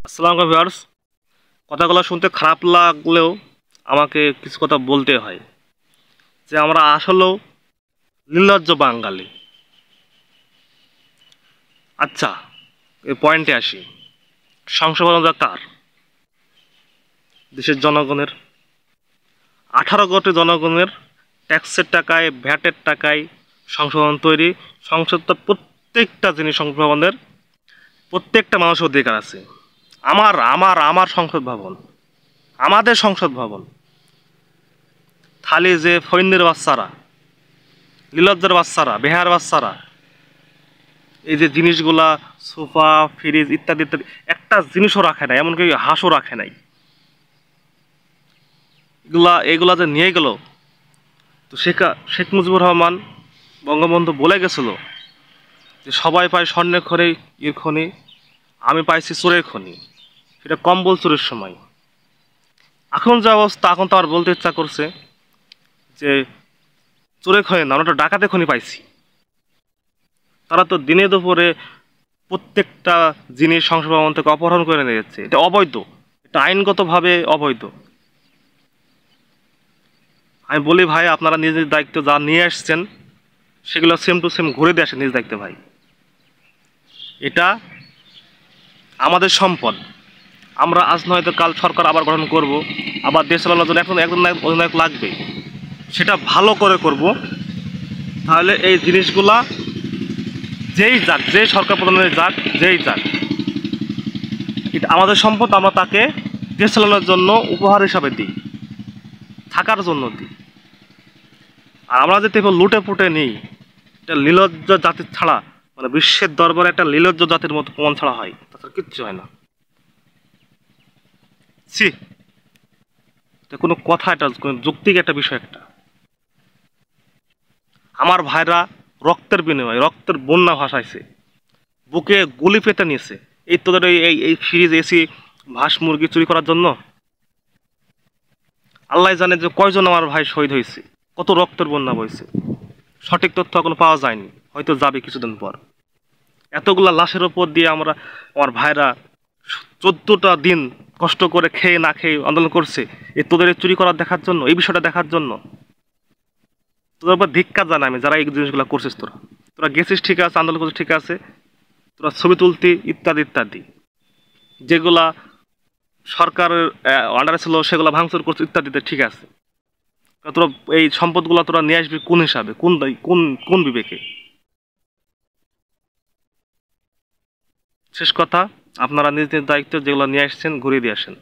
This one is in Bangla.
আসসালামু আলাইকুম ভিউয়ার্স, কথাগুলো শুনতে খারাপ লাগলেও আমাকে কিছু কথা বলতে হয় যে আমরা আসলেও নির্লজ্জ বাঙালি। আচ্ছা, এই পয়েন্টে আসি। সংশোধনটা কার? দেশের জনগণের। 18 কোটি জনগণের ট্যাক্সের টাকায়, ভ্যাটের টাকায় সংশোধন তৈরি। সংসদটা প্রত্যেকটা জিনিস সংশোধনের প্রত্যেকটা মানুষের অধিকার আছে। আমার আমার আমার সংসদ ভবন, আমাদের সংসদ ভবন, খালি যে ফৈন্যের বাচ্চারা, নীলজ্জের বাচ্চারা, বেহার বাচ্চারা এই যে জিনিসগুলা সোফা, ফ্রিজ ইত্যাদি ইত্যাদি একটা জিনিসও রাখে নাই, এমনকি হাঁসও রাখে নাই। এগুলা যে নিয়ে গেল, তো শেখ মুজিবুর রহমান বঙ্গবন্ধু বলে গেছিল যে সবাই পায় স্বর্ণের খনি, ইর খনি, আমি পাইছি চোরের খনি। সেটা কম্বল চোরের সময়। এখন যে অবস্থা, এখন তো আমার বলতে ইচ্ছা করছে যে চোরের খনি না, আমরা তো ডাকাতের খনি পাইছি। তারা তো দিনে দুপুরে প্রত্যেকটা জিনিস সংসদ ভবন থেকে অপহরণ করে নিয়ে যাচ্ছে। এটা অবৈধ, এটা আইনগতভাবে অবৈধ। আমি বলি ভাই, আপনারা নিজ নিজ দায়িত্ব যা নিয়ে আসছেন সেগুলো সেম টু সেম ঘুরে দিয়ে আসেন নিজ দায়িত্বে ভাই। এটা আমাদের সম্পদ। আমরা আজ নয়তো কাল সরকার আবার গঠন করব, আবার দেশ চালানোর জন্য একজন অধিনায়ক লাগবে, সেটা ভালো করে করব। তাহলে এই জিনিসগুলা যেই যাক, যে সরকার প্রধানের যাক, যেই যাক, এটা আমাদের সম্পদ। আমরা তাকে দেশ চালানোর জন্য উপহার হিসাবে দিই, থাকার জন্য দিই। আর আমরা যদি লুটে পুটে নিই, এটা নীলজ্জ জাতির ছাড়া, মানে বিশ্বের দরবারে একটা নীলজ্জ জাতির মতো প্রমাণ ছাড়া হয়, তাছাড়া কিচ্ছু হয় না। ছি, এটা কোনো কথা? এটা কোনো যৌক্তিক একটা বিষয়? একটা আমার ভাইরা রক্তের বিনিময়ে, রক্তের বন্যা ভাসাইছে, বুকে গুলি পেতে নিয়েছে এই তোদের এই ফ্রিজ, এসি, হাঁস মুরগি চুরি করার জন্য। আল্লাহ জানে যে কয়জন আমার ভাই শহীদ হয়েছে, কত রক্তের বন্যা বইছে। সঠিক তথ্য এখনো পাওয়া যায়নি, হয়তো যাবে কিছুদিন পর। এতগুলা লাশের ওপর দিয়ে আমার ভাইরা 14টা দিন কষ্ট করে খেয়ে না খেয়ে আন্দোলন করছে এই তোদের চুরি করার দেখার জন্য, এই বিষয়টা দেখার জন্য। তোদের উপর ধিক্কার জানাই আমি, যারা এই জিনিসগুলো করছিস। তোরা তোরা গেছিস ঠিক আছে, আন্দোলন করছিস ঠিক আছে, তোরা ছবি তুলতি ইত্যাদি ইত্যাদি, যেগুলা সরকারের আন্ডারে ছিল সেগুলো ভাঙচুর করছে ইত্যাদিতে, ঠিক আছে। তোরা এই সম্পদগুলো তোরা নিয়ে আসবি কোন হিসাবে, কোন কোন বিবেকে? শেষ কথা, আপনারা নিজ নিজ দায়িত্ব যেগুলো নিয়ে আসছেন ঘুরিয়ে দিয়ে আসেন।